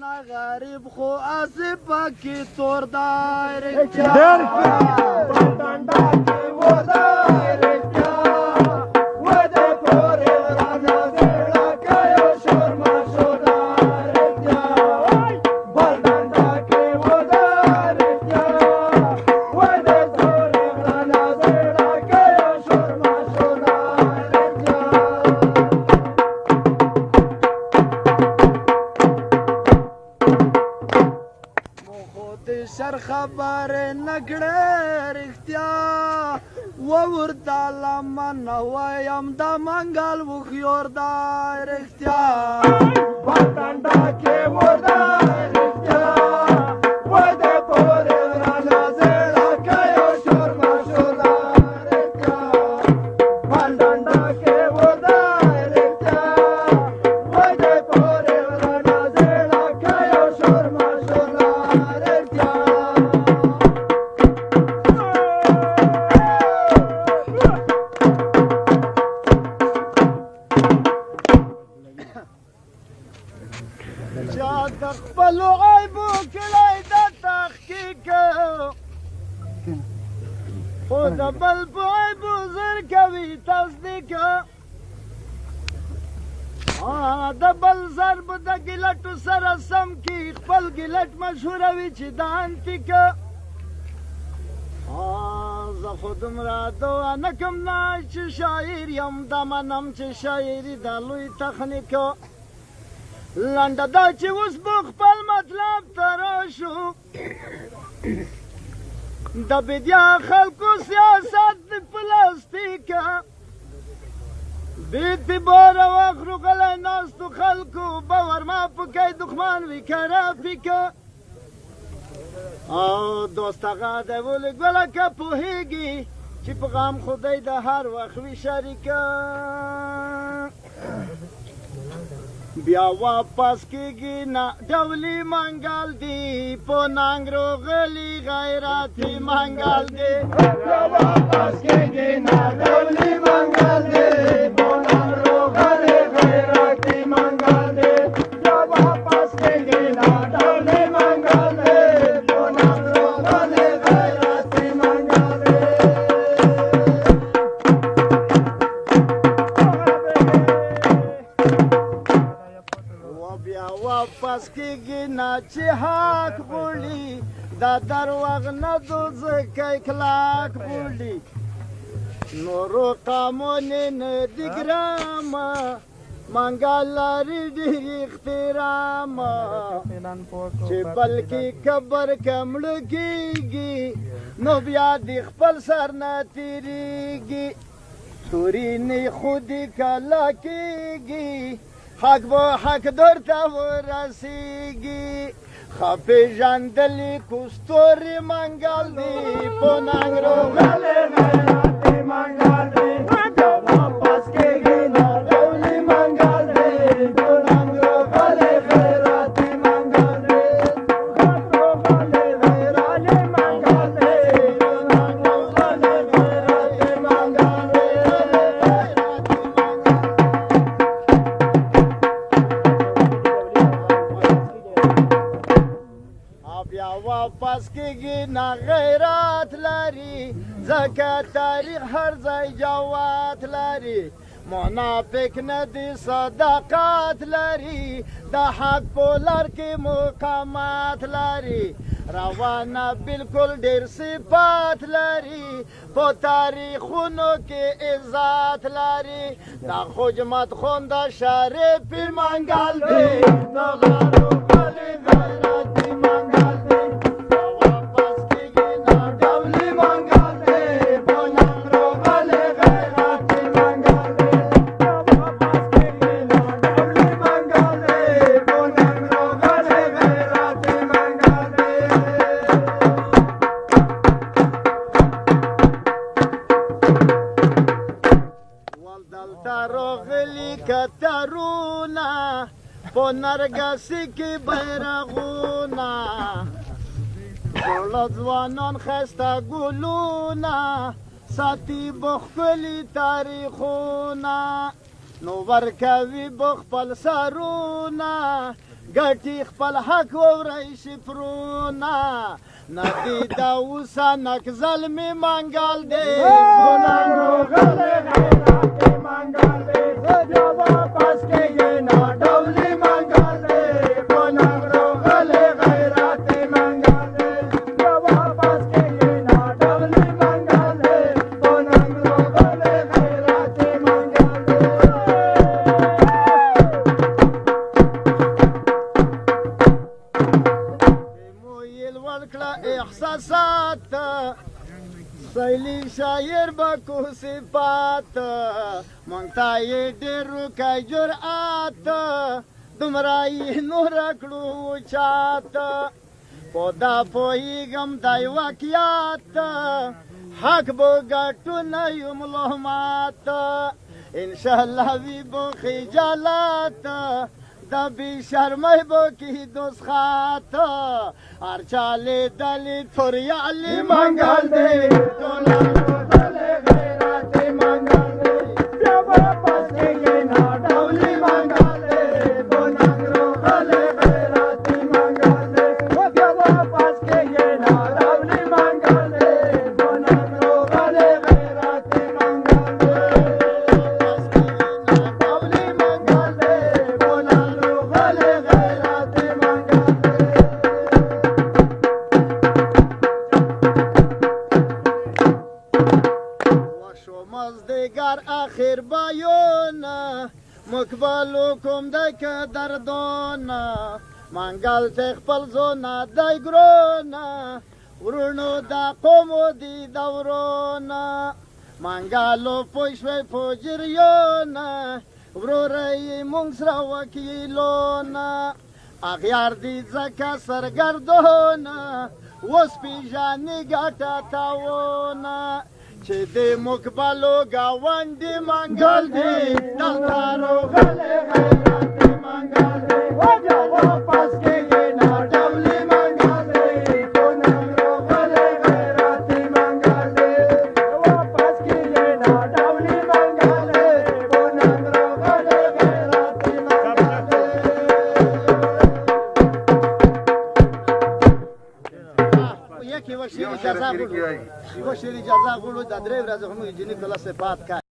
نه غریب خو اسې پکې تور دی ډېر ډنډه کې ودای رښتیا ودې پورې ورانه زړه کوي شور ماشور رښتیا بل ډنډه کې ودای رښتیا ودې پورې ورانه زړه کوي شور ماشور رښتیا شر خبرې نکړې رښتیا وورته لمن وایم د منګل وخیور دی رښتیا بل ډنډه کې ودای رښتیا ودې پورې ورانه زړه کوي شور ماشور رښتیا بل ډنډه کې ودای رښتیا ودې پورې ورانه زړه کوي شور ماشور رښتیا چا د خپلو عیبو کلی د تحقیق خو د بل په عیبو زر کوي تصدیق د بل ضرب د ګلټو سره سم کی خپل ګلټ مشهوروي چې د انتیک زه خو دومره دعا نه کوم نه چې شاعر یم دا منم چې شاعري د لوی تخنیک لنډه دا چې اوس به خپل مطلب ته راشو د بدیا خلکو سیاست د پلاستیک بې اعتباره واخرو غلی ناستو خلکو باور ما پکې دښمن وي کرافیک او دوست هغه دی ولې ګوله که پوهېږي چې په غم خدای د هر وخت وي شریکه بیا واپس کېږي نه ډولي منګل دی په ننګ روغلي غیرتي منګل دی بیا واپس کېږي نه ډولي منګل دی په ننګ روغلي غیرتي منګل دی بیا واپس کېږي نه ډولي منګل دی په ننګ روغلي غیرتي منګل دی واپس کېږي نه چې حق بولي دا درواغ نه دوزکی کلاک بولي نورو قامونې نه دي ګرامه منګل لري ډېر احترام چې بلکې کبر کمړه کېږي نو بیا د خپل سر نه تېرېږي تورینې خودي کله کېږي حق به حق در ته ورسیږي ښه پېژندلي کوستوري منګل دی په ننګ روغلي غیرتي منګل دی بیا واپس کېږي نه ډولي منګل دی په ننګ روغلي غیرتي منګل دی روغلي غیرتي منګل دی په ننګ روغلي غیرتي منګل دی بیا واپس کېږي نه غیرت لري ځکه تاریخ هر ځای جوات لري منافق نه دی صداقت لري د حق په لار کې مقامات لري روانه بالکل ډېر صفات لري په تاریخونو کې عزت لري د خجمت خونده شریف منګل دی د غرو غلي غیرتي منګل دی واپس کېږي نه ډولي منګل دی په ننګ روغلي غیرتي منګل دی واپس کېږي نه ډولي منګل دی په ننګ روغلي غیرتي منګل دی دلته راغلي کترونه په نرګسي کې بیرغونه ټوله ځوانان ښایسته ګلونه ساتي به ښکلي تاریخونه نو ورکوي به خپل سرونه ګټي خپل حق وورئ شفرونه ندی د اوسه نک ظلمي منګل دی بلند روغلې غیرت منګل دی بیا واپس کېږي نه ډولي منګل دی بلند روغلې غیرت منګل دی بیا واپس کېږي نه ډولي منګل دی بلند روغلې غیرت منګل دی احساسات سیلی شاعر بکو صفات مونږ ته یې ډېر وکړی جرأت دومره یې نور کړو چات په دا پوهېږم دی واقعیت حق به ګټو نه یو ملهمات انشاءالله وي به خجالت د بې شرمۍ به کې دوسخات هر چا لیدلي توریالي منګل دی ټوله روغلې غیرت منګل دی بیا واپس کېږي نه ډولي منګل دی بلند روغلې غیرت منګل دی بیا واپس کېږي نه ډولي منګل دی بلند روغلې غیرت منګل دی مزدگر آخر بایون مقبلو کم دی که دردون منگل تخپل زونه دی گرون ورونو دا قومو دی دورون منگلو پوشوی پو جریون وروری مونږ سره وکیلون اغیار دی ځکه سرګردون اوس پیژنې ګټه تاون چې د مقبلو ګاونډي منګل دی دلته روغلې غیرت منګل دی بیا واپس کېږي نه ډولي منګل دی بلند روغلې غیرت منګل دی واپس کېږي نه ډولي منګل دی بلند روغلې غیرت منګل دی یکی وشیر اجازه غواړو د درې ورځې هم جنې کله صفات کا